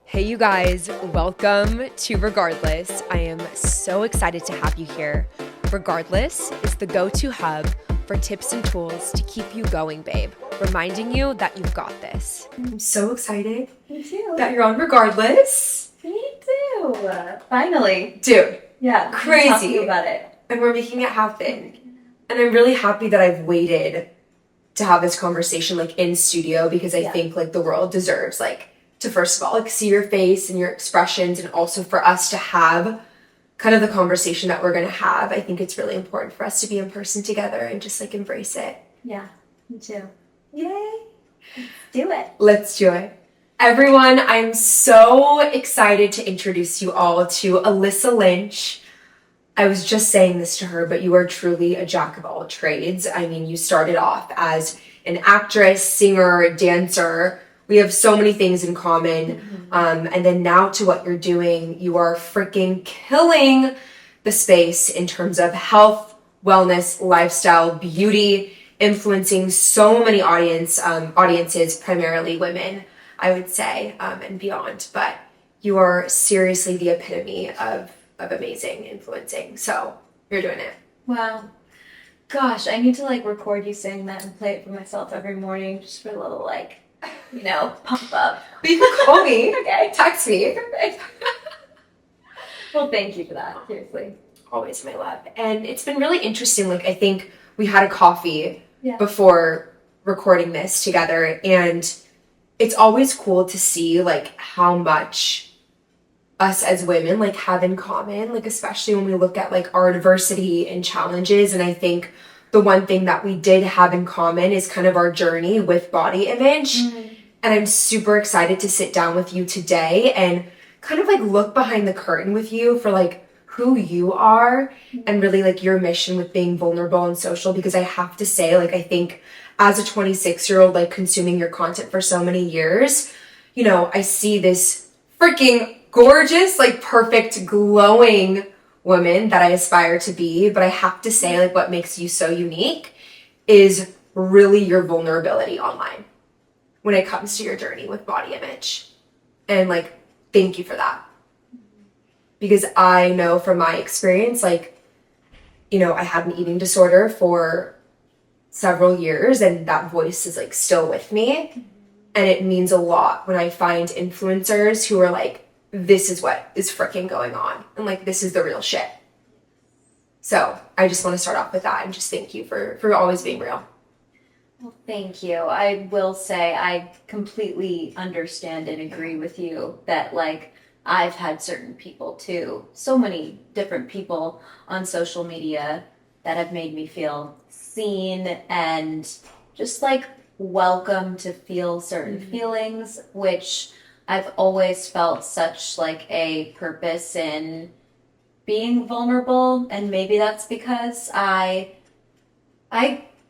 Hey, you guys, welcome to Regardless. I am so excited to have you here. Regardless is the go-to hub for tips and tools to keep you going, babe, reminding you that you've got this. I'm so excited Me too. that you're on Regardless. Me too. Finally. Dude, Yeah. crazy. Talk to you about it. And we're making it happen. And I'm really happy that I've waited to have this conversation like in studio because I think like the world deserves like to first of all like see your face and your expressions, and also for us to have kind of the conversation that we're going to have. I think it's really important for us to be in person together and just like embrace it. Yeah, me too. Yay. Do it. Let's do it. Everyone, I'm so excited to introduce you all to Alyssa Lynch. I was just saying this to her, but you are truly a jack of all trades. I mean, you started off as an actress, singer, dancer. We have so many things in common. And then now to what you're doing, you are freaking killing the space in terms of health, wellness, lifestyle, beauty, influencing so many audiences, primarily women, I would say, and beyond. But you are seriously the epitome of amazing influencing. So you're doing it. Wow. Gosh, I need to like record you saying that and play it for myself every morning just for a little like, pump up. But you can call me. Okay. Text me. Perfect. Well, thank you for that. Seriously. Always my love. And it's been really interesting. Like, I think we had a coffee Yeah. before recording this together, and it's always cool to see like how much us as women like have in common, like especially when we look at like our diversity and challenges. And I think the one thing that we did have in common is kind of our journey with body image. And I'm super excited to sit down with you today and kind of like look behind the curtain with you for like who you are and really like your mission with being vulnerable and social. Because I have to say, like, I think as a 26-year-old, like consuming your content for so many years, I see this freaking gorgeous, like perfect, glowing woman that I aspire to be. But I have to say, like, what makes you so unique is really your vulnerability online when it comes to your journey with body image. And like, thank you for that. Because I know from my experience, like, I had an eating disorder for several years, and that voice is like still with me. And it means a lot when I find influencers who are like, this is what is freaking going on. And like, this is the real shit. So I just want to start off with that and just thank you for always being real. Well, thank you. I will say I completely understand and agree with you that like I've had certain people too, so many different people on social media that have made me feel seen and just like welcome to feel certain feelings, which I've always felt such like a purpose in being vulnerable. And maybe that's because I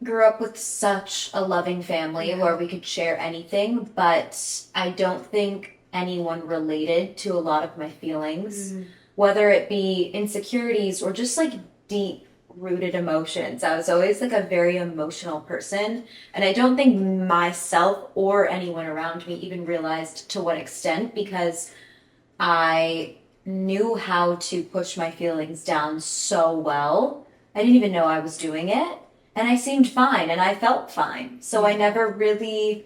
grew up with such a loving family where we could share anything, but I don't think anyone related to a lot of my feelings, whether it be insecurities or just like deep rooted emotions. I was always like a very emotional person, and I don't think myself or anyone around me even realized to what extent, because I knew how to push my feelings down so well. I didn't even know I was doing it, and I seemed fine and I felt fine. So I never really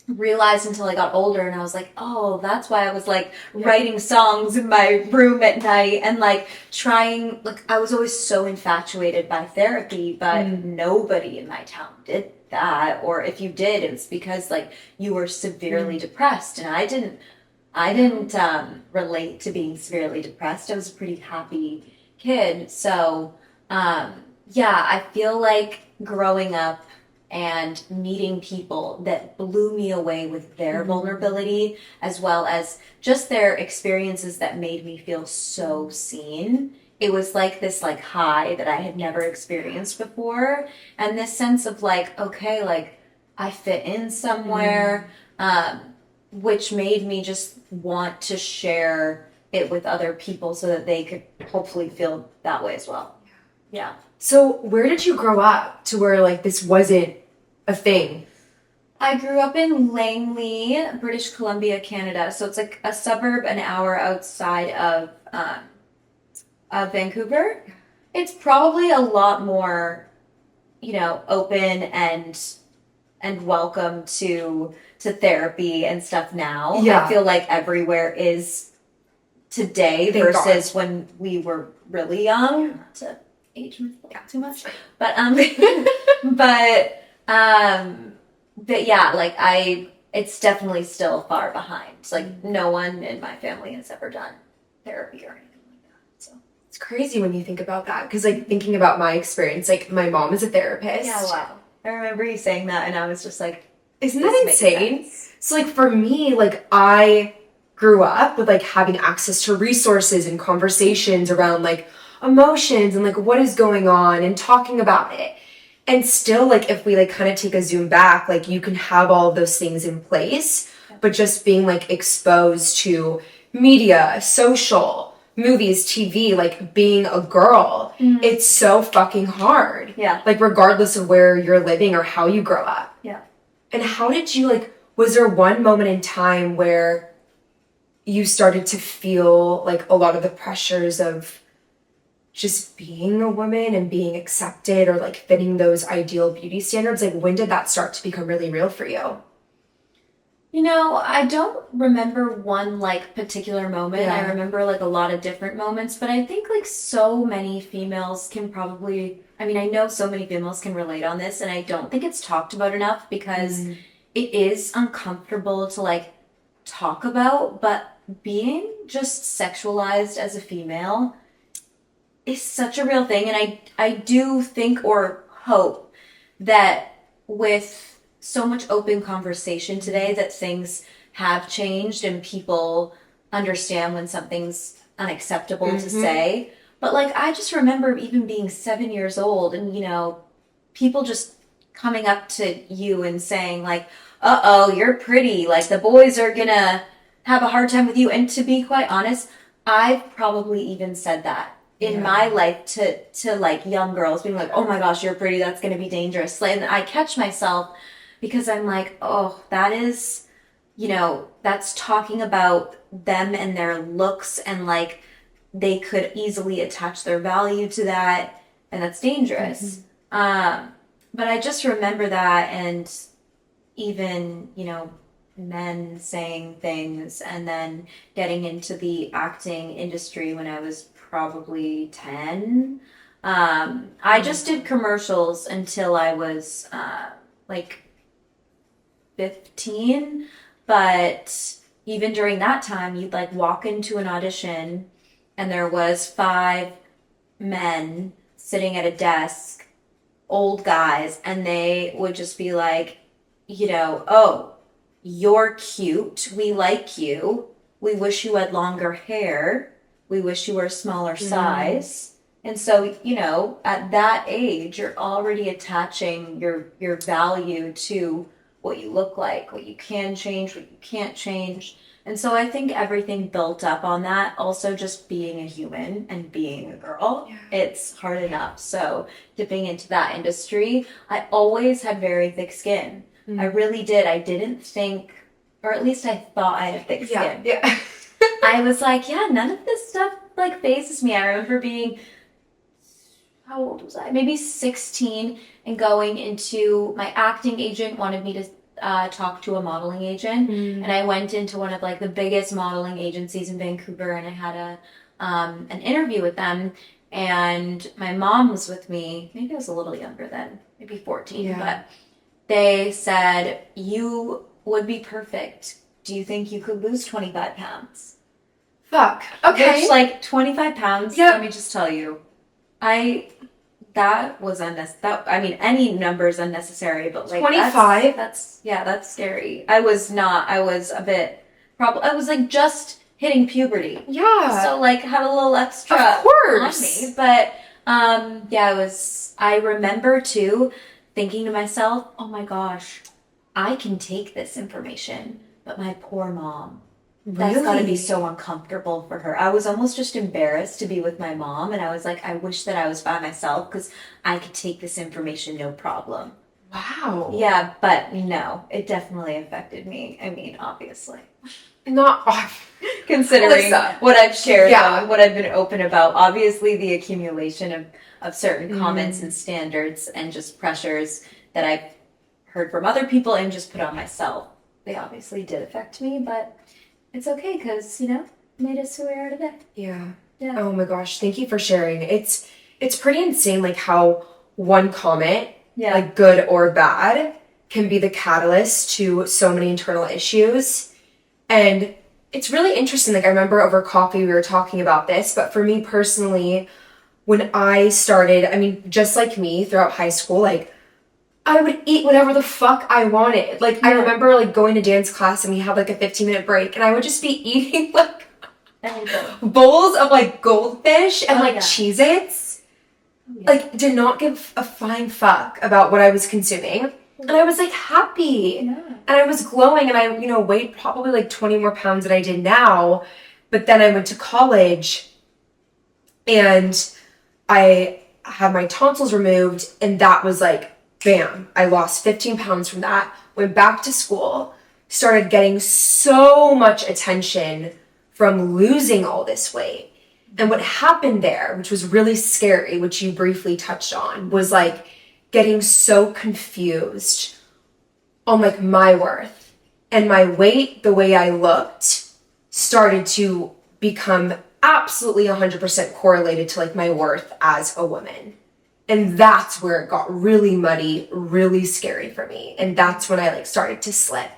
realized until I got older, and I was like, oh, that's why I was like writing songs in my room at night and like trying, like I was always so infatuated by therapy, but nobody in my town did that. Or if you did, it was because like you were severely depressed, and I didn't relate to being severely depressed. I was a pretty happy kid. So I feel like growing up and meeting people that blew me away with their vulnerability, as well as just their experiences that made me feel so seen. It was like this like high that I had never experienced before. And this sense of like, okay, like I fit in somewhere, which made me just want to share it with other people so that they could hopefully feel that way as well. Yeah. So where did you grow up to where like this wasn't a thing? I grew up in Langley, British Columbia, Canada. So it's like a suburb an hour outside of Vancouver. It's probably a lot more, open and welcome to therapy and stuff now. Yeah. I feel like everywhere is today Thank versus when we were really young. Not to age myself too much, but but yeah, like it's definitely still far behind. Like no one in my family has ever done therapy or anything like that. So It's crazy when you think about that, because like thinking about my experience, like my mom is a therapist. yeah, wow. I remember you saying that, and I was just like, Isn't this that makes insane? sense. So like for me, like I grew up with like having access to resources and conversations around like emotions and like what is going on and talking about it. And still, like, if we like kind of take a zoom back, like you can have all of those things in place, but just being like exposed to media, social, movies, TV, like being a girl, it's so fucking hard. Yeah. Like regardless of where you're living or how you grow up. Yeah. And how did you like, was there one moment in time where you started to feel like a lot of the pressures of just being a woman and being accepted or like fitting those ideal beauty standards? Like when did that start to become really real for you? I don't remember one like particular moment. Yeah. I remember like a lot of different moments, but I think like so many females can probably, I know so many females can relate on this, and I don't think it's talked about enough because it is uncomfortable to like talk about, but being just sexualized as a female is such a real thing. And I do think or hope that with so much open conversation today that things have changed and people understand when something's unacceptable to say. But like I just remember even being 7 years old and people just coming up to you and saying like, uh-oh, you're pretty, like the boys are gonna have a hard time with you. And to be quite honest, I've probably even said that in my life to like young girls being like, oh my gosh, you're pretty, that's gonna be dangerous. And I catch myself because I'm like, oh, that is, that's talking about them and their looks, and like they could easily attach their value to that, and that's dangerous. But I just remember that, and even, men saying things, and then getting into the acting industry when I was probably 10. I just did commercials until I was like 15, but even during that time you'd like walk into an audition and there was 5 men sitting at a desk, old guys, and they would just be like, oh, you're cute, we like you, we wish you had longer hair, we wish you were a smaller size. And so, at that age, you're already attaching your value to what you look like, what you can change, what you can't change. And so I think everything built up on that. Also, just being a human and being a girl, it's hard enough. So dipping into that industry, I always had very thick skin. I really did. I didn't think, or at least I thought I had thick skin. Yeah. I was like, yeah, none of this stuff like phases me. I remember being, how old was I? Maybe 16, and going into, my acting agent wanted me to talk to a modeling agent, and I went into one of like the biggest modeling agencies in Vancouver, and I had an interview with them, and my mom was with me. Maybe I was a little younger then, maybe 14, but they said, you would be perfect. Do you think you could lose 25 pounds? Fuck. Okay. Which, like, 25 pounds, let me just tell you, that was unnecessary. Any number is unnecessary, but like 25? That's scary. I was a bit, I was like just hitting puberty. Yeah. So like had a little extra of course. on me. But I remember too thinking to myself, oh my gosh, I can take this information, but my poor mom. That's gotta be so uncomfortable for her. I was almost just embarrassed to be with my mom, and I was like, I wish that I was by myself because I could take this information no problem. Wow. Yeah, but no, it definitely affected me. I mean, obviously. Not off. Considering Alyssa. what I've shared, Yeah. though, what I've been open about, obviously the accumulation of certain Mm. comments and standards and just pressures that I've heard from other people and just put on myself, they obviously did affect me, but it's okay because, made us who we are today. Yeah. Yeah. Oh my gosh, thank you for sharing. It's pretty insane, like how one comment, Yeah. like good or bad, can be the catalyst to so many internal issues. And it's really interesting. Like I remember over coffee we were talking about this, but for me personally, when I started, I mean, just like me throughout high school, like I would eat whatever the fuck I wanted. Like I Yeah. remember like going to dance class and we had like a 15-minute break and I would just be eating like bowls of like goldfish and like yeah. Cheez-Its. Yeah. Like did not give a flying fuck about what I was consuming. And I was like happy. Yeah. And I was glowing and I, weighed probably like 20 more pounds than I did now. But then I went to college and I had my tonsils removed and that was like, bam, I lost 15 pounds from that. Went back to school, started getting so much attention from losing all this weight. And what happened there, which was really scary, which you briefly touched on, was like getting so confused on like my worth and my weight, the way I looked, started to become absolutely 100% correlated to like my worth as a woman. And that's where it got really muddy, really scary for me. And that's when I like started to slip.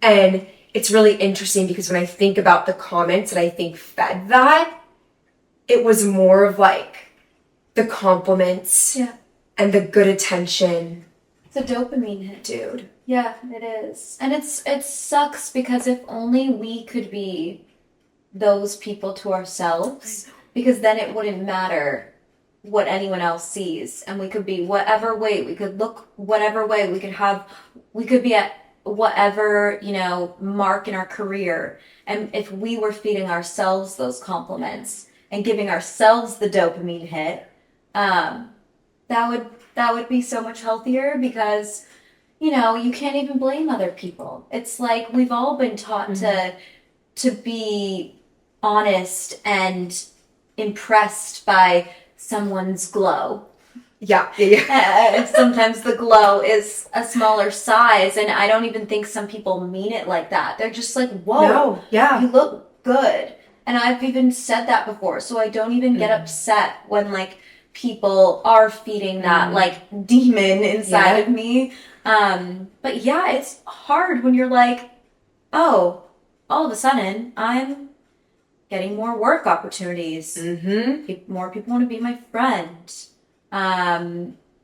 And it's really interesting because when I think about the comments that I think fed that, it was more of like the compliments and the good attention. It's a dopamine hit. Dude. Yeah, it is. And it sucks because if only we could be those people to ourselves, because then it wouldn't matter what anyone else sees, and we could be whatever weight, we could look whatever way, we could be at whatever, mark in our career. And if we were feeding ourselves those compliments and giving ourselves the dopamine hit, that would be so much healthier because, you can't even blame other people. It's like we've all been taught to be honest and impressed by someone's glow. Yeah. Sometimes the glow is a smaller size, and I don't even think some people mean it like that. They're just like, whoa, No, yeah. you look good. And I've even said that before, so I don't even get upset when like people are feeding that like demon inside of me. But yeah, it's hard when you're like, oh, all of a sudden I'm getting more work opportunities. More people want to be my friend.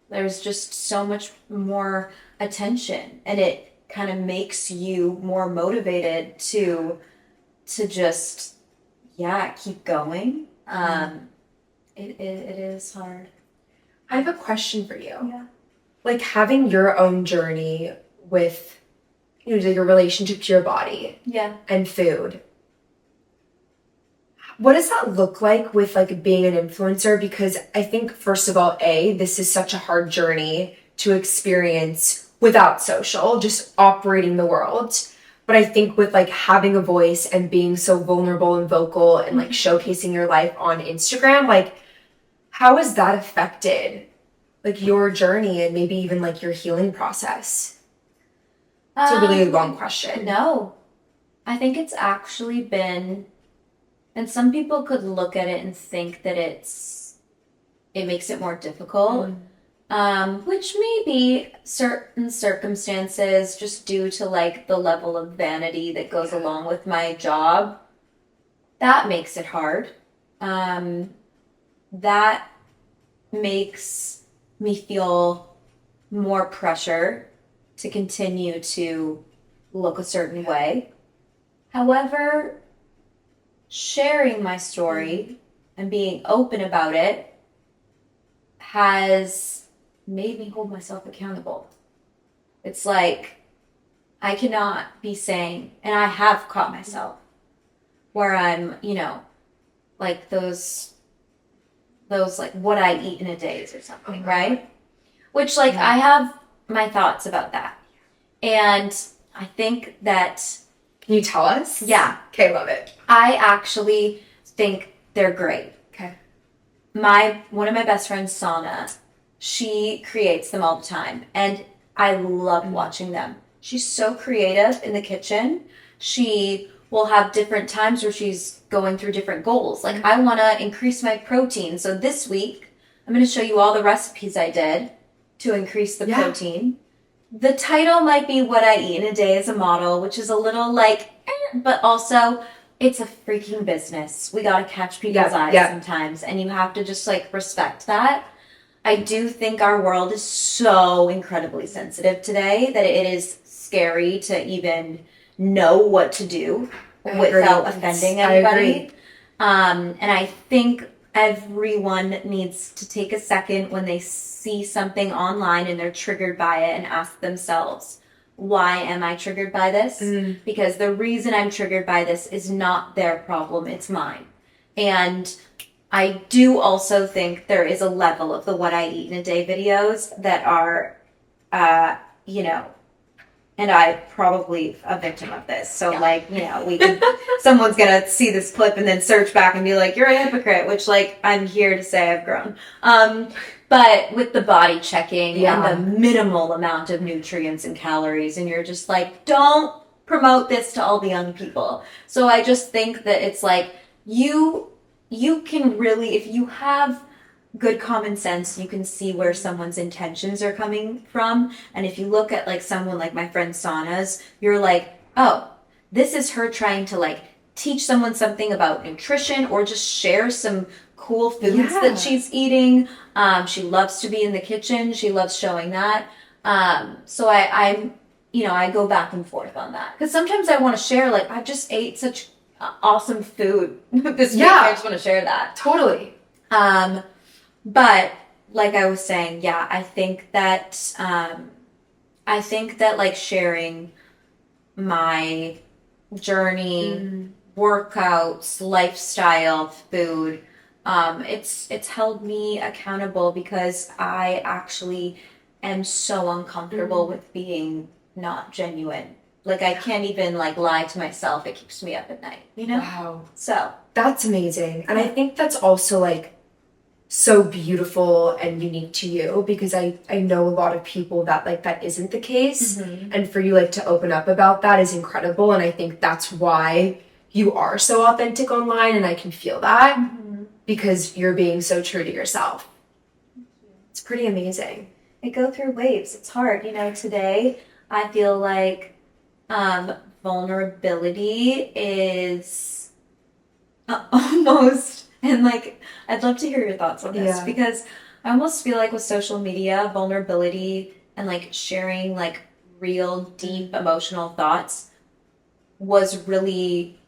There's just so much more attention, and it kind of makes you more motivated to just keep going. It is hard. I have a question for you. Yeah. Like having your own journey with your relationship to your body and food. What does that look like with like being an influencer? Because I think first of all, this is such a hard journey to experience without social, just operating the world. But I think with like having a voice and being so vulnerable and vocal and like showcasing your life on Instagram, like how has that affected like your journey and maybe even like your healing process? It's a really long question. No, I think it's actually been, and some people could look at it and think that it makes it more difficult, which may be certain circumstances just due to like the level of vanity that goes along with my job. That makes it hard. That makes me feel more pressure to continue to look a certain way. However, sharing my story and being open about it has made me hold myself accountable. It's like I cannot be saying, and I have caught myself where I'm, like those like what I eat in a day or something, right? Which like I have my thoughts about that. And I think that... Can you tell us? Yeah. Okay, love it. I actually think they're great. Okay. One of my best friends, Sana, she creates them all the time. And I love watching them. She's so creative in the kitchen. She will have different times where she's going through different goals. Like, I want to increase my protein. So this week, I'm going to show you all the recipes I did to increase the protein. The title might be What I Eat in a Day as a Model, which is a little like, but also it's a freaking business. We got to catch people's eyes sometimes. And you have to just like respect that. I do think our world is so incredibly sensitive today that it is scary to even know what to do without offending anybody. And I think everyone needs to take a second when they see something online and they're triggered by it and ask themselves, why am I triggered by this? Because the reason I'm triggered by this is not their problem, it's mine. And I do also think there is a level of the What I Eat in a Day videos that are, and I'm probably a victim of this. So someone's going to see this clip and then search back and be like, you're a hypocrite, which I'm here to say I've grown. But with the body checking and the minimal amount of nutrients and calories, and you're just like, don't promote this to all the young people. So I just think that it's like, you can really, if you have good common sense, you can see where someone's intentions are coming from. And if you look at someone like my friend Sana's, you're like, oh, this is her trying to teach someone something about nutrition or just share some cool foods that she's eating. She loves to be in the kitchen. She loves showing that. So I go back and forth on that. Because sometimes I want to share, I just ate such awesome food this week. I just want to share that. Totally. But like I was saying, I think that sharing my journey, workouts, lifestyle, food, it's held me accountable because I actually am so uncomfortable with being not genuine. I can't even lie to myself. It keeps me up at night, Wow. So that's amazing. And I think that's also so beautiful and unique to you, because I know a lot of people that that isn't the case. And for you to open up about that is incredible. And I think that's why you are so authentic online, and I can feel that because you're being so true to yourself. It's pretty amazing. I go through waves. It's hard. Today I feel like vulnerability is almost, and I'd love to hear your thoughts on this because I almost feel like with social media, vulnerability and sharing real deep emotional thoughts was really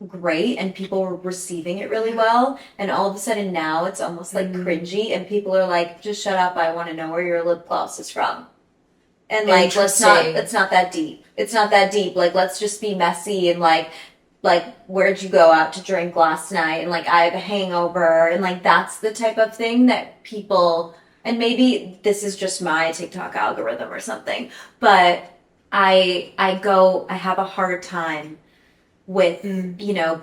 great and people were receiving it really well, and all of a sudden now it's almost cringy and people are like, just shut up, I want to know where your lip gloss is from. And it's not that deep. It's not that deep. Let's just be messy and where'd you go out to drink last night? And I have a hangover. And that's the type of thing that people, and maybe this is just my TikTok algorithm or something, but I have a hard time with,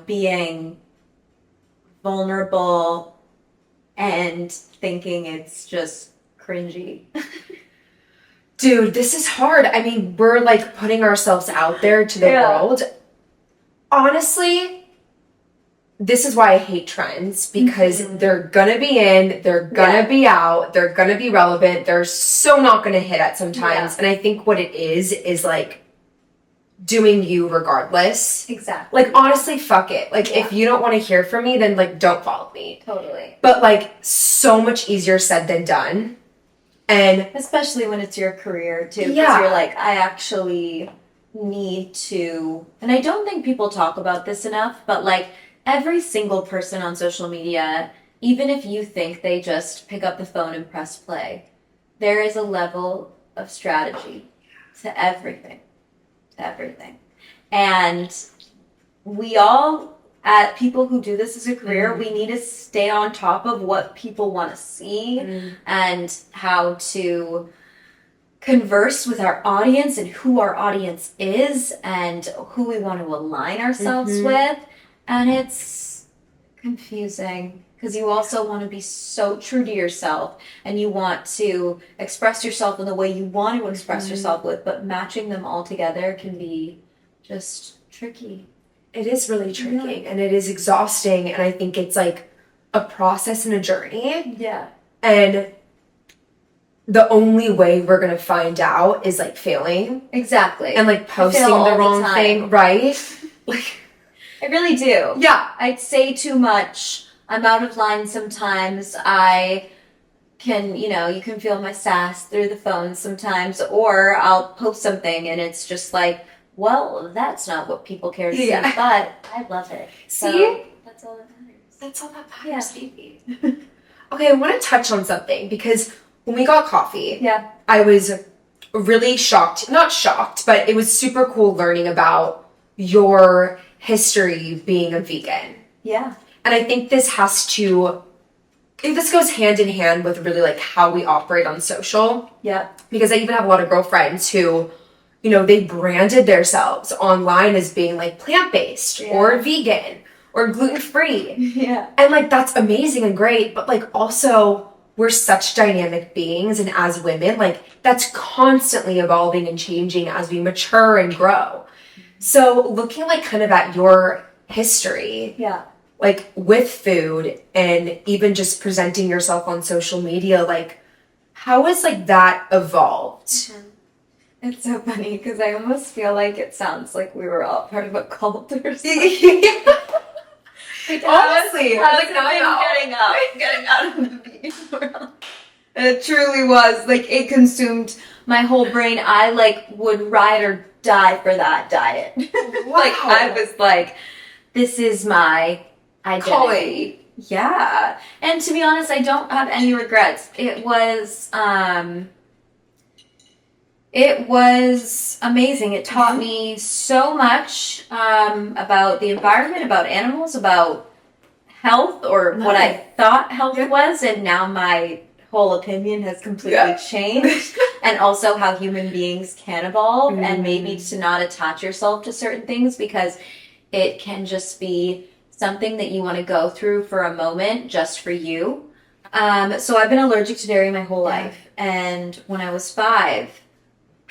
being vulnerable and thinking it's just cringy. Dude, this is hard. I mean, we're putting ourselves out there to the world. Honestly, this is why I hate trends, because they're gonna be in, they're gonna be out, they're gonna be relevant, they're so not gonna hit at sometimes. And I think what it is doing you regardless. Exactly. Honestly, fuck it. If you don't want to hear from me, then don't follow me. Totally. But so much easier said than done. And especially when it's your career too. Because you're I actually need to, and I don't think people talk about this enough, but every single person on social media, even if you think they just pick up the phone and press play, there is a level of strategy to everything. And we all, at people who do this as a career, we need to stay on top of what people want to see and how to converse with our audience and who our audience is and who we want to align ourselves with. And it's confusing because you also want to be so true to yourself and you want to express yourself in the way you want to express yourself with, but matching them all together can be just tricky. It is really tricky and it is exhausting. And I think it's like a process and a journey. Yeah. And the only way we're going to find out is like failing. Exactly. And like posting the wrong thing, right? Like, I really do. Yeah. I'd say too much. I'm out of line sometimes. I can, you know, you can feel my sass through the phone sometimes, or I'll post something and it's just like, well, that's not what people care to see, but I love it. See? So that's all that matters. That's all that matters, baby. Okay, I want to touch on something because when we got coffee, I was really shocked. Not shocked, but it was super cool learning about your history being a vegan. Yeah. And I think this goes hand in hand with really like how we operate on social. Yeah. Because I even have a lot of girlfriends who, you know, they branded themselves online as being like plant-based or vegan or gluten-free. Yeah. And like, that's amazing and great. But like also we're such dynamic beings. And as women, like that's constantly evolving and changing as we mature and grow. So looking like kind of at your history. Yeah. Like with food and even just presenting yourself on social media, like how has like that evolved? It's so funny because I almost feel like it sounds like we were all part of a cult or something. Honestly, like now getting out of the vegan world. It truly was like it consumed my whole brain. I like would ride or die for that diet. Wow. Like I was like, this is my identity. Calling. Yeah. And to be honest, I don't have any regrets. It was amazing. It taught me so much about the environment, about animals, about health, or what I thought health was, and now my whole opinion has completely changed. And also how human beings can evolve, and maybe to not attach yourself to certain things because it can just be something that you want to go through for a moment just for you. So I've been allergic to dairy my whole life. And when I was 5,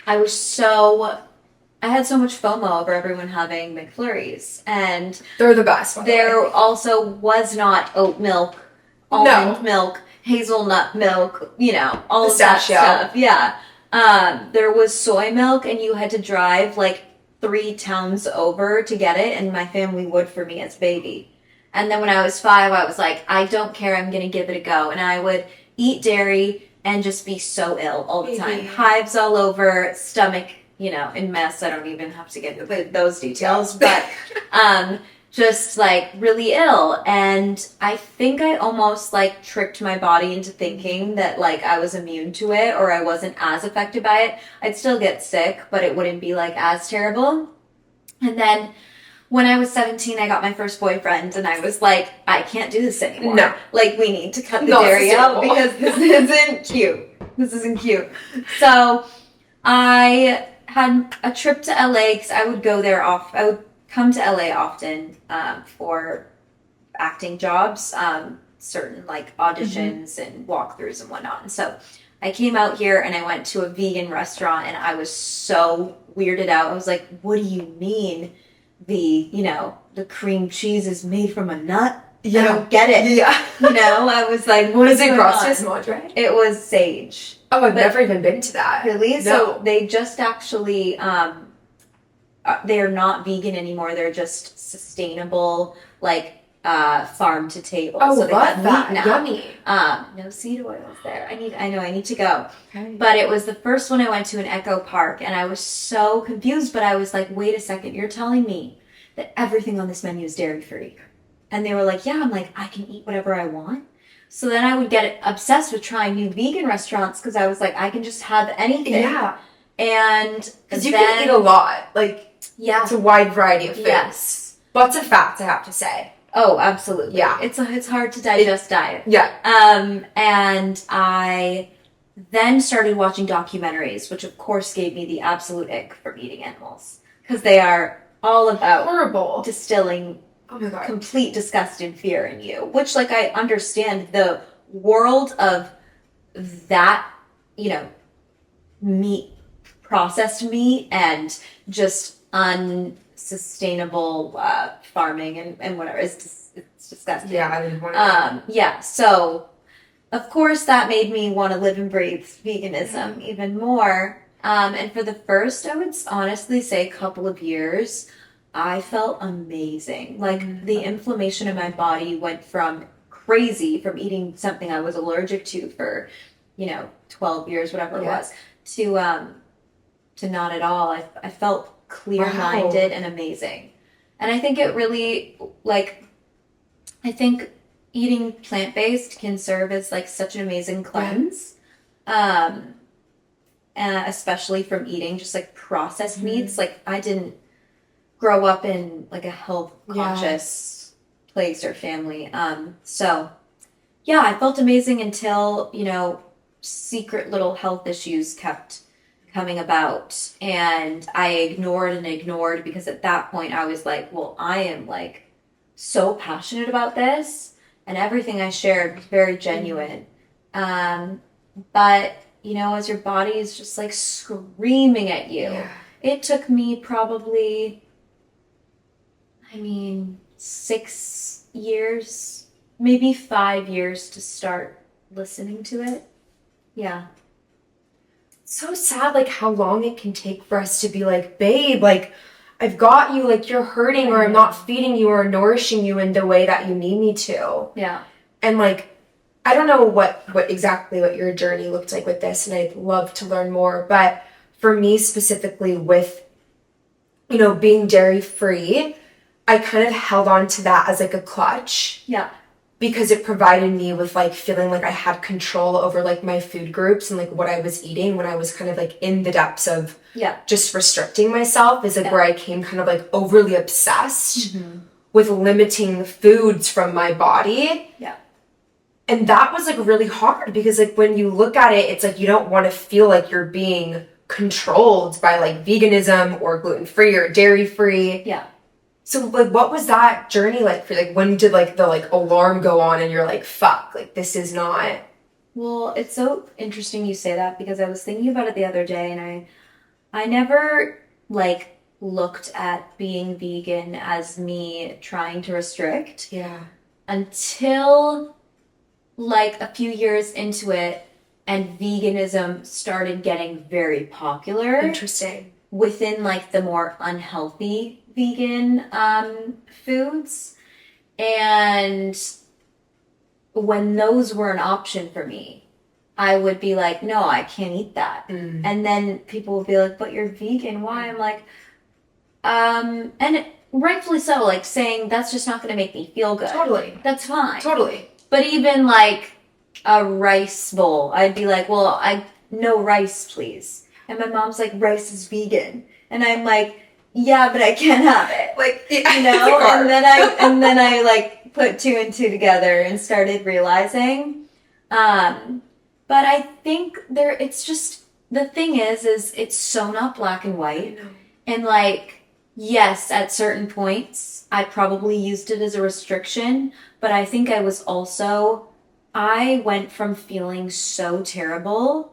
I had so much FOMO over everyone having McFlurries. And they're the best. There also was not oat milk, almond milk, hazelnut milk, you know, all of that stuff. Yeah. There was soy milk and you had to drive like 3 towns over to get it, and my family would for me as a baby. And then when I was 5, I was like, I don't care, I'm gonna give it a go. And I would eat dairy and just be so ill all the time. Hives all over, stomach, you know, in mess. I don't even have to get into those details, but just like really ill. And I think I almost like tricked my body into thinking that like I was immune to it or I wasn't as affected by it. I'd still get sick, but it wouldn't be like as terrible. And then when I was 17, I got my first boyfriend and I was like, I can't do this anymore. No. Like we need to cut the dairy out because this isn't cute. This isn't cute. So I had a trip to LA because I would go there I would come to LA often for acting jobs, certain like auditions and walkthroughs and whatnot. And so I came out here and I went to a vegan restaurant and I was so weirded out. I was like, what do you mean the cream cheese is made from a nut? Yeah. I don't get it. Yeah. You know, I was like, what is it? Gracias Madre? It was sage. Oh, I've never even been to that. Really? No. So they just actually, they're not vegan anymore. They're just sustainable, like farm to table. Oh, so they love got that. meat now. Yummy. No seed oils there. I need to go. Okay. But it was the first one I went to in Echo Park, and I was so confused. But I was like, wait a second, you're telling me that everything on this menu is dairy free? And they were like, yeah. I'm like, I can eat whatever I want. So then I would get obsessed with trying new vegan restaurants because I was like, I can just have anything. Yeah. And because you can eat a lot, like it's a wide variety of foods. Yes. Lots of fats, I have to say. Oh, absolutely. Yeah. It's hard to digest diet. Yeah. And I then started watching documentaries, which of course gave me the absolute ick from eating animals. Because they are all about horrible distilling oh my God. complete disgust and fear in you. Which, like, I understand the world of that, you know, meat, processed meat, and just unsustainable farming and whatever. It's disgusting. Yeah, I didn't want to. Yeah, so of course that made me want to live and breathe veganism even more. And for the first, I would honestly say, couple of years, I felt amazing. Like, the inflammation in my body went from crazy from eating something I was allergic to for, 12 years, whatever it was, to not at all. I felt clear-minded and amazing. And I think it really, I think eating plant-based can serve as, such an amazing cleanse. Especially from eating just, processed meats. I didn't grow up in, a health-conscious place or family. So, yeah, I felt amazing until, secret little health issues kept coming about, and I ignored because at that point I was like, well, I am so passionate about this, and everything I shared was very genuine. But as your body is just screaming at you, it took me probably 6 years, maybe 5 years to start listening to it. Yeah. So sad, how long it can take for us to be like, babe, I've got you, you're hurting, or I'm not feeding you or nourishing you in the way that you need me to. Yeah. And I don't know what exactly what your journey looked like with this, and I'd love to learn more. But for me specifically with, being dairy free, I kind of held on to that as a clutch. Yeah. Because it provided me with feeling like I had control over my food groups and what I was eating when I was kind of in the depths of just restricting myself, is where I came kind of overly obsessed with limiting foods from my body. Yeah. And that was really hard because when you look at it, it's you don't want to feel like you're being controlled by veganism or gluten-free or dairy-free. Yeah. So, what was that journey like for, when did, the, alarm go on and you're fuck, this is not... Well, it's so interesting you say that, because I was thinking about it the other day, and I never, looked at being vegan as me trying to restrict. Yeah. Until, a few years into it, and veganism started getting very popular. Interesting. Within, the more unhealthy vegan foods. And when those were an option for me, I would be like, no, I can't eat that. And then people would be like, but you're vegan, why? I'm like, and rightfully so, saying that's just not going to make me feel good. Totally. That's fine. Totally. But even a rice bowl, I'd be like, well, no rice, please. And my mom's like, rice is vegan. And I'm like, yeah, but I can't have it. And then I put two and two together and started realizing. But I think it's just, the thing is it's so not black and white. And yes, at certain points, I probably used it as a restriction, but I think I went from feeling so terrible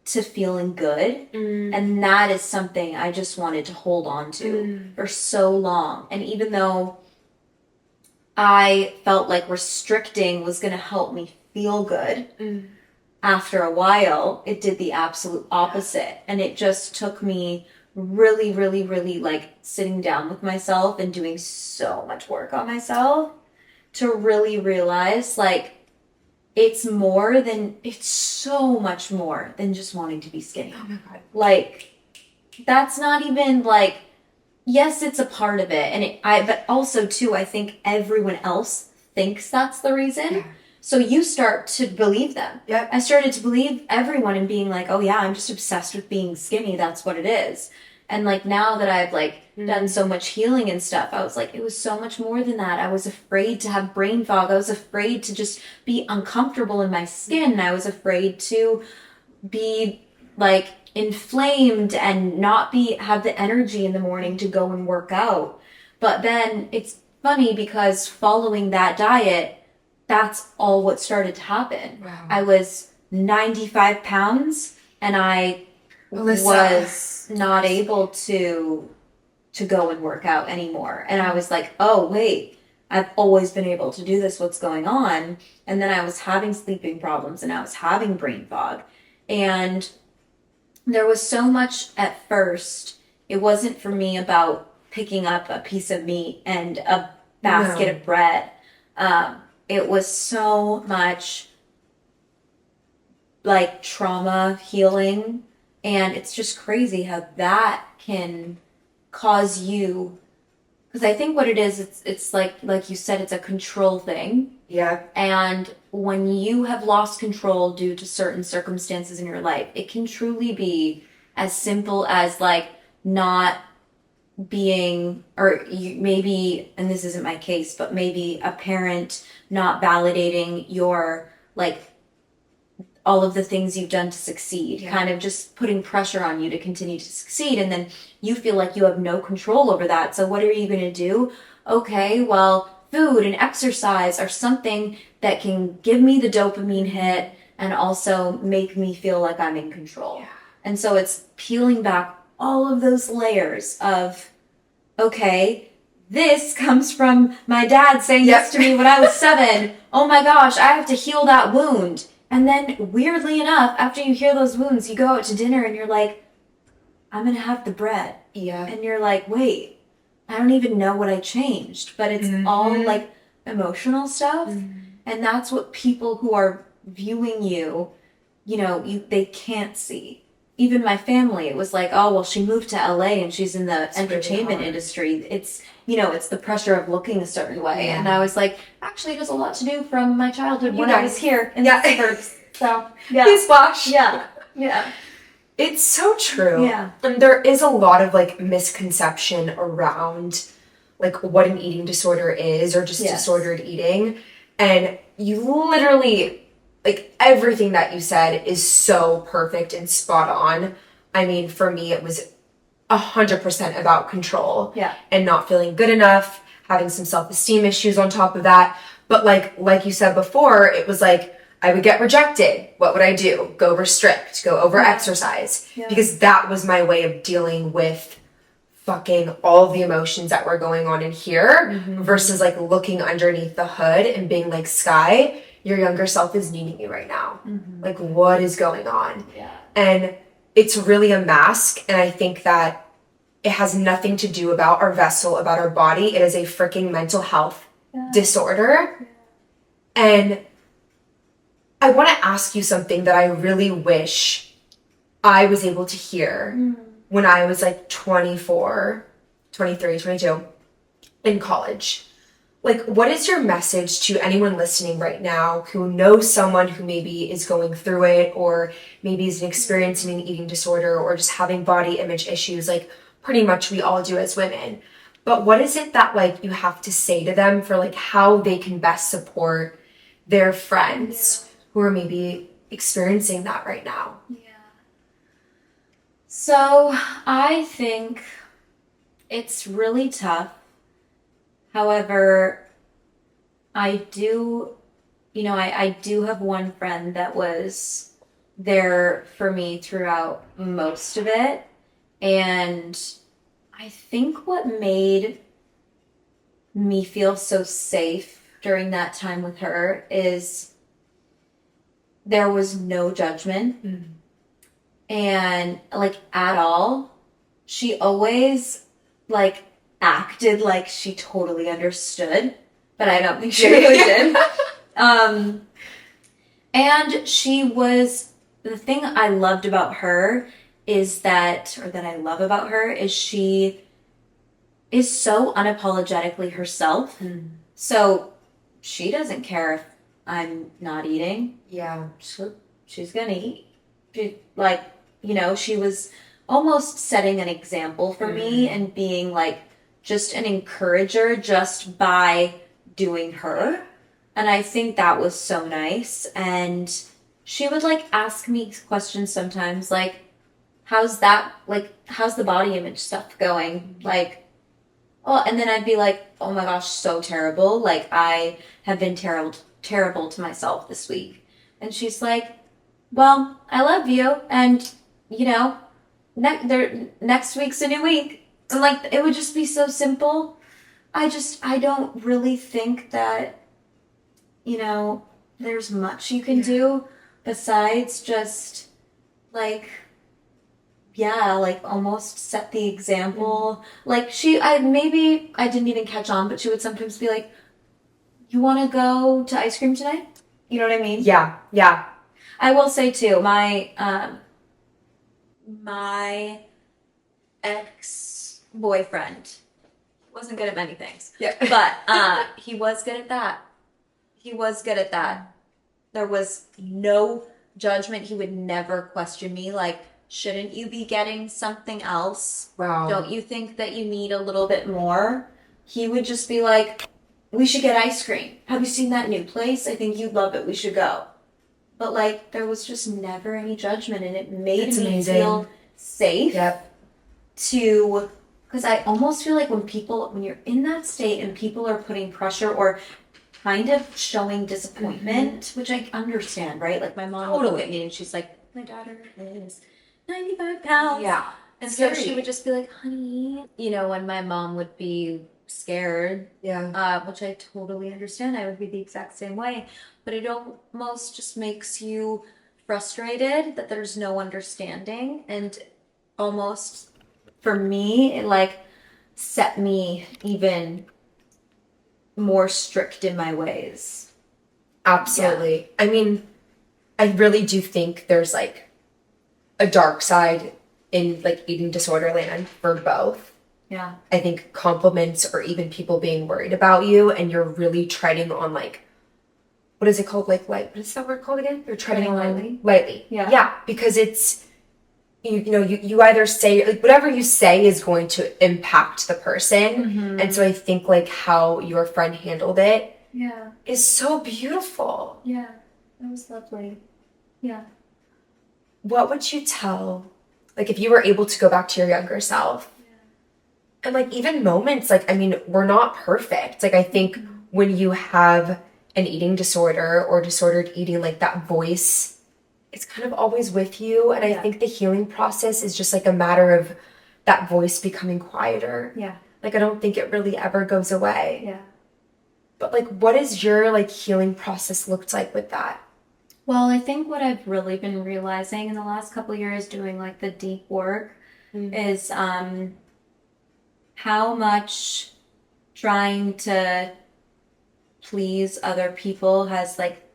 to feeling good. And that is something I just wanted to hold on to for so long. And even though I felt like restricting was going to help me feel good, after a while, it did the absolute opposite. And it just took me really, really, really sitting down with myself and doing so much work on myself to really realize it's so much more than just wanting to be skinny. Oh my God. That's not even yes, it's a part of it. But also too, I think everyone else thinks that's the reason. Yeah. So you start to believe them. Yep. I started to believe everyone and being oh yeah, I'm just obsessed with being skinny. That's what it is. And now that I've done so much healing and stuff, I was it was so much more than that. I was afraid to have brain fog. I was afraid to just be uncomfortable in my skin. I was afraid to be like inflamed and not have the energy in the morning to go and work out. But then it's funny because following that diet, that's all what started to happen. Wow. I was 95 pounds and I Alyssa. was not able to go and work out anymore. And I was like, oh, wait, I've always been able to do this. What's going on? And then I was having sleeping problems and I was having brain fog. And there was so much at first. It wasn't for me about picking up a piece of meat and a basket of bread. It was so much like trauma healing. And it's just crazy how that can cause you, because I think what it is, it's like you said, it's a control thing. Yeah. And when you have lost control due to certain circumstances in your life, it can truly be as simple as like not being, or you, maybe, and this isn't my case, but maybe a parent not validating your, like, all of the things you've done to succeed, kind of just putting pressure on you to continue to succeed. And then you feel like you have no control over that. So what are you going to do? Okay, well, food and exercise are something that can give me the dopamine hit and also make me feel like I'm in control. Yeah. And so it's peeling back all of those layers of, okay, this comes from my dad saying this to me when I was 7. Oh my gosh, I have to heal that wound. And then weirdly enough, after you heal those wounds, you go out to dinner and you're like, I'm going to have the bread. Yeah. And you're like, wait, I don't even know what I changed. But it's all like emotional stuff. And that's what people who are viewing you, you know, they can't see. Even my family, it was like, oh, well, she moved to LA and she's in the entertainment industry. It's, you know, it's the pressure of looking a certain way. Yeah. And I was like, actually, it has a lot to do from my childhood when I was here in the suburbs. So, yeah. Please wash. Yeah. Yeah. It's so true. Yeah. And there is a lot of like misconception around like what an eating disorder is or just disordered eating. And you literally, like everything that you said is so perfect and spot on. I mean, for me, it was 100% about control and not feeling good enough, having some self-esteem issues on top of that. But like you said before, it was like, I would get rejected. What would I do? Go restrict, go over exercise. Yeah. Because that was my way of dealing with fucking all the emotions that were going on in here versus like looking underneath the hood and being like, Sky, your younger self is needing you right now. Like, what is going on? Yeah. And it's really a mask. And I think that it has nothing to do about our vessel, about our body. It is a freaking mental health disorder. Yeah. And I want to ask you something that I really wish I was able to hear when I was like 24, 23, 22 in college. Like, what is your message to anyone listening right now who knows someone who maybe is going through it or maybe is experiencing an eating disorder or just having body image issues? Like, pretty much we all do as women. But what is it that like you have to say to them for like how they can best support their friends who are maybe experiencing that right now? Yeah. So I think it's really tough. However, I do have one friend that was there for me throughout most of it. And I think what made me feel so safe during that time with her is there was no judgment and like at all. She always like acted like she totally understood, but I don't think she really did. And she was, the thing I loved about her is that I love about her is she is so unapologetically herself. So she doesn't care if I'm not eating. Yeah. She's gonna eat. She, like, you know, she was almost setting an example for me and being like just an encourager just by doing her. And I think that was so nice. And she would like ask me questions sometimes, like, how's that, like, how's the body image stuff going? Like, oh, and then I'd be like, oh my gosh, so terrible. Like, I have been terrible to myself this week. And she's like, well, I love you. And, you know, next week's a new week. And like, it would just be so simple. I don't really think that, you know, there's much you can do besides just like, yeah, like almost set the example. Like maybe I didn't even catch on, but she would sometimes be like, you want to go to ice cream tonight? You know what I mean? Yeah, yeah. I will say too, my ex-boyfriend wasn't good at many things. Yeah. But he was good at that. He was good at that. There was no judgment. He would never question me like, shouldn't you be getting something else? Wow. Don't you think that you need a little bit more? He would just be like, we should get ice cream. Have you seen that new place? I think you'd love it. We should go. But like, there was just never any judgment, and it made me feel safe. Yep. Because I almost feel like when you're in that state and people are putting pressure or kind of showing disappointment, which I understand, right? Like my mom would look at me and she's like, my daughter is 95 pounds. Yeah. And so she would just be like, honey, you know, when my mom would be scared, which I totally understand. I would be the exact same way. But it almost just makes you frustrated that there's no understanding. And almost, for me, it like set me even more strict in my ways. Absolutely. Yeah. I mean, I really do think there's like a dark side in like eating disorder land for both. Yeah. I think compliments or even people being worried about you and you're really treading on like, what is it called? Like what is that word called again? You're treading on lightly. Yeah. Yeah. Because it's, you either say like whatever you say is going to impact the person. Mm-hmm. And so I think like how your friend handled it is so beautiful. Yeah. That was lovely. Yeah. What would you tell, like if you were able to go back to your younger self? And like even moments, like, I mean, we're not perfect. Like I think when you have an eating disorder or disordered eating, like that voice, it's kind of always with you. And I think the healing process is just like a matter of that voice becoming quieter. Yeah. Like I don't think it really ever goes away. Yeah. But like what is your like healing process looked like with that? Well, I think what I've really been realizing in the last couple of years doing like the deep work is how much trying to please other people has like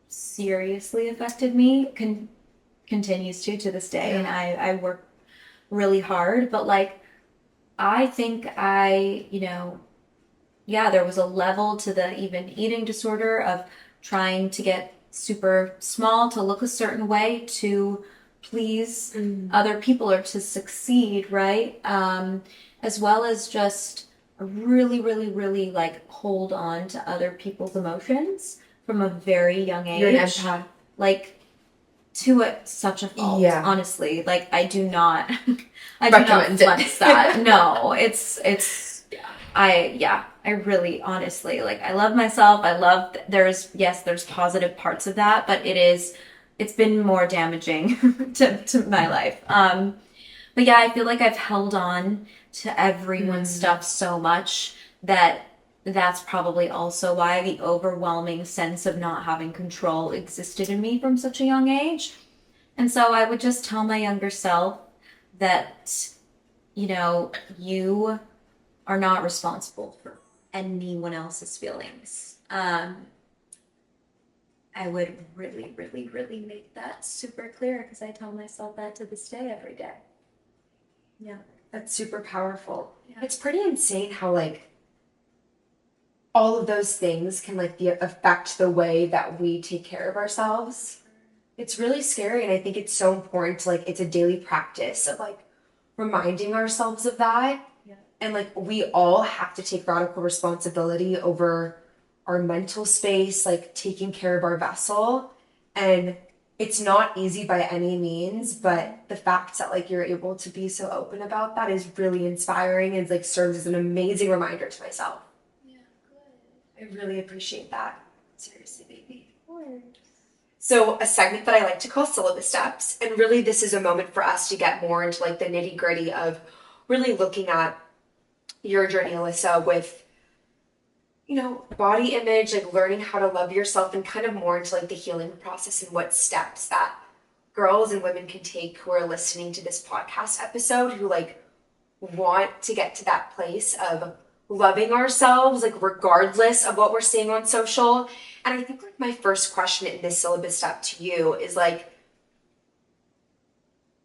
seriously affected me, continues to this day. And I work really hard, but like I think there was a level to the even eating disorder of trying to get super small to look a certain way to please other people or to succeed, right? As well as just really, really, really like hold on to other people's emotions from a very young age. You're an empath. Like to such a fault, honestly. Like I do not flex that. No, I really honestly, like I love myself. I love, there's positive parts of that, but it's been more damaging to my life. But yeah, I feel like I've held on to everyone's stuff so much that's probably also why the overwhelming sense of not having control existed in me from such a young age. And so I would just tell my younger self that, you are not responsible for anyone else's feelings. I would really, really, really make that super clear because I tell myself that to this day every day. Yeah. That's super powerful. Yeah. It's pretty insane how like all of those things can like affect the way that we take care of ourselves. It's really scary, and I think it's so important to like it's a daily practice of like reminding ourselves of that. Yeah. And like we all have to take radical responsibility over our mental space, like taking care of our vessel. And it's not easy by any means, but the fact that like you're able to be so open about that is really inspiring and like serves as an amazing reminder to myself. Yeah, good. I really appreciate that. Seriously, baby. Of course. So a segment that I like to call Syllabus Steps, and really this is a moment for us to get more into like the nitty gritty of really looking at your journey, Alyssa, with body image, like learning how to love yourself and kind of more into like the healing process and what steps that girls and women can take who are listening to this podcast episode who like want to get to that place of loving ourselves, like regardless of what we're seeing on social. And I think like my first question in this syllabus step to you is like,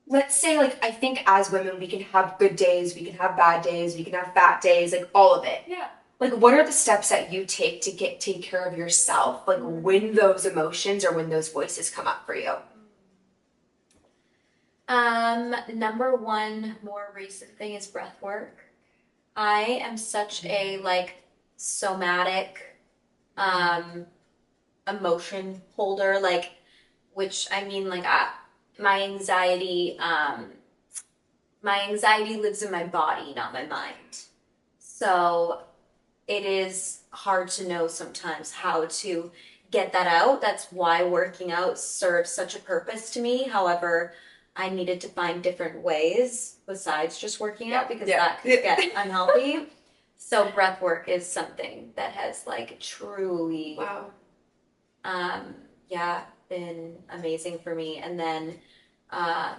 let's say like I think as women we can have good days, we can have bad days, we can have fat days, like all of it. Yeah. Like, what are the steps that you take to take care of yourself? Like, when those emotions or when those voices come up for you? Number one more recent thing is breath work. I am such a like somatic emotion holder, like, which I mean, like, my anxiety lives in my body, not my mind. So it is hard to know sometimes how to get that out. That's why working out serves such a purpose to me. However, I needed to find different ways besides just working out because that could get unhealthy. So breath work is something that has like truly been amazing for me. And then a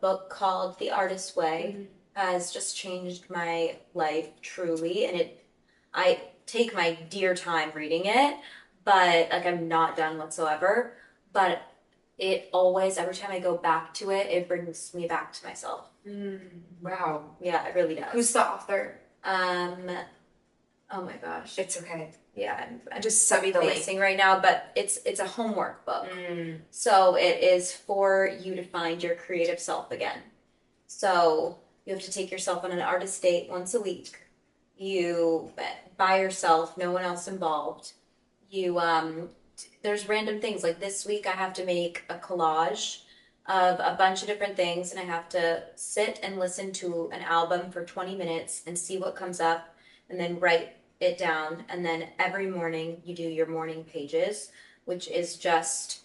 book called The Artist Way has just changed my life truly, and I take my dear time reading it, but like I'm not done whatsoever. But it always, every time I go back to it, it brings me back to myself. Wow. Yeah, it really does. Who's the author? Oh my gosh. It's okay. Yeah, I'm Just send me the link facing right now, but it's a homework book. So it is for you to find your creative self again. So you have to take yourself on an artist date once a week. You by yourself, no one else involved. You there's random things like this week I have to make a collage of a bunch of different things, and I have to sit and listen to an album for 20 minutes and see what comes up and then write it down. And then every morning you do your morning pages, which is just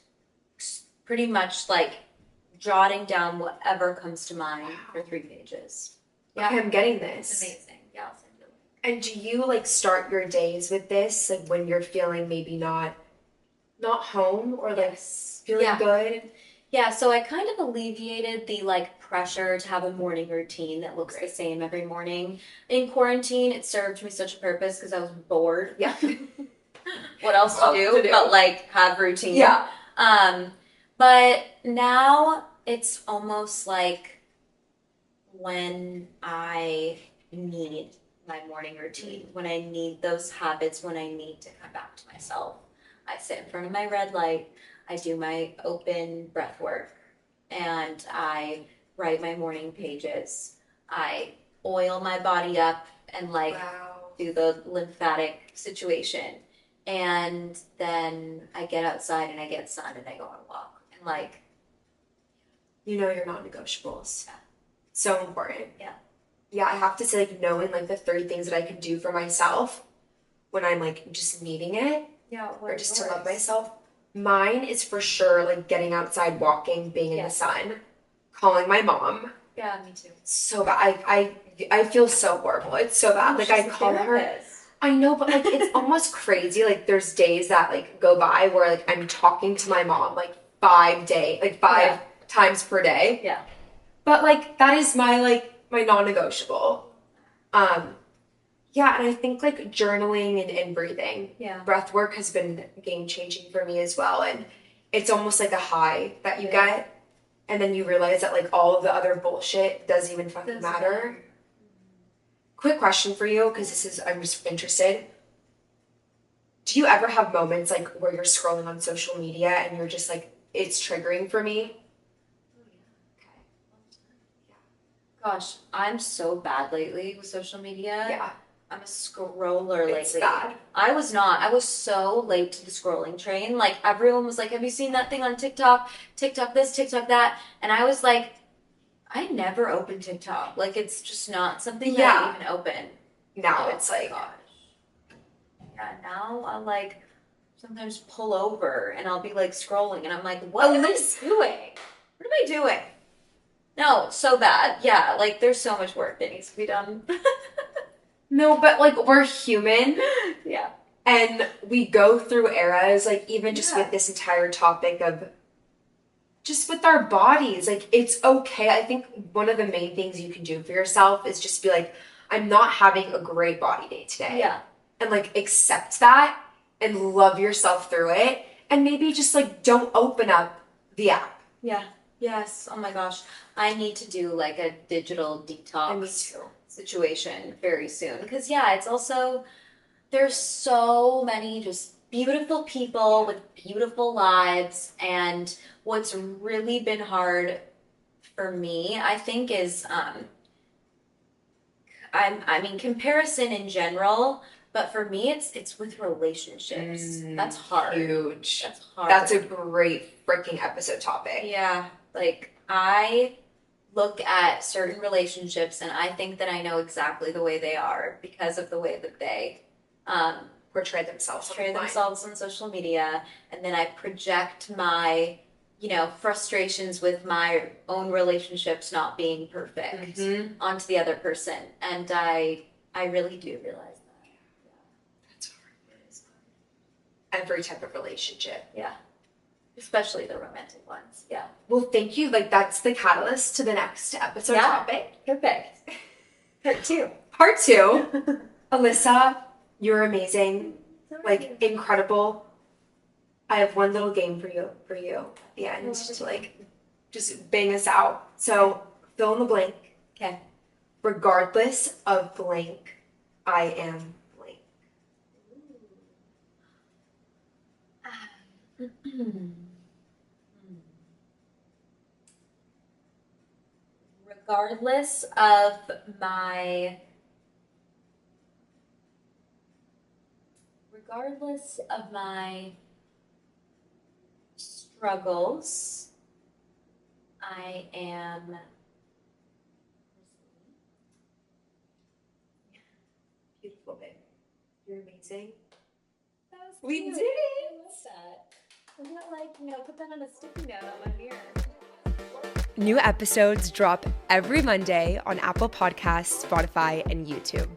pretty much like jotting down whatever comes to mind for 3 pages. Yeah, okay, I'm getting this. It's amazing. Yeah, I'll send you. And do you like start your days with this, like when you're feeling maybe not home or like feeling good? Yeah, so I kind of alleviated the like pressure to have a morning routine that looks the same every morning. In quarantine, it served me such a purpose because I was bored. Yeah. What else to do but like have routine? Yeah. But now it's almost like when I need my morning routine, when I need those habits, when I need to come back to myself. I sit in front of my red light, I do my open breath work, and I write my morning pages. I oil my body up and like do the lymphatic situation. And then I get outside and I get sun and I go on a walk. And like, your non-negotiables. Yeah. So important. Yeah. Yeah, I have to say like knowing like the 3 things that I can do for myself when I'm like just needing it. Yeah. Or just to love myself. Mine is for sure like getting outside, walking, being in the sun, calling my mom. Yeah, me too. So bad. I feel so horrible. It's so bad. Like I call her. I know, but like it's almost crazy. Like there's days that like go by where like I'm talking to my mom like 5 times per day. Yeah. But like that is my non-negotiable. Yeah, and I think like journaling and breathing. Yeah. Breath work has been game-changing for me as well. And it's almost like a high that you get. And then you realize that like all of the other bullshit doesn't even fucking matter. Quick question for you, because I'm just interested. Do you ever have moments like where you're scrolling on social media and you're just like, it's triggering for me? Gosh, I'm so bad lately with social media. Yeah. I'm a scroller It's lately. bad. I was not. I was so late to the scrolling train. Like everyone was like, "Have you seen that thing on TikTok? TikTok this, TikTok that." And I was like, I never open TikTok. Like it's just not something that I even open. Now Oh it's my like, gosh. Yeah, now I'll like sometimes pull over and I'll be like scrolling and I'm like, what am I doing? What am I doing? No, so bad. Yeah, like there's so much work that needs to be done. no, but like we're human. Yeah. And we go through eras, like even just with this entire topic of just with our bodies, like it's okay. I think one of the main things you can do for yourself is just be like, I'm not having a great body day today. Yeah. And like accept that and love yourself through it. And maybe just like don't open up the app. Yeah. Yes. Oh my gosh. I need to do like a digital detox situation very soon. Because yeah, it's also there's so many just beautiful people with beautiful lives, and what's really been hard for me, I think, is I mean comparison in general, but for me it's with relationships. That's hard. Huge. That's hard. That's a great freaking episode topic. Yeah, like I look at certain relationships and I think that I know exactly the way they are because of the way that they Portray themselves on social media, and then I project my, frustrations with my own relationships not being perfect onto the other person, and I really do realize that. Yeah. That's hard. It is hard. Every type of relationship. Yeah. Especially the romantic ones. Yeah. Well, thank you. Like that's the catalyst to the next episode topic. Perfect. Part 2. Part 2. Alyssa, you're amazing. Like incredible. I have one little game for you at the end to like just bang us out. So fill in the blank. Okay. Regardless of blank, I am blank. Regardless of my struggles, I am Beautiful, babe. You're amazing. We cute. did it! I love that. I'm gonna put that on a sticky note on my mirror. New episodes drop every Monday on Apple Podcasts, Spotify, and YouTube.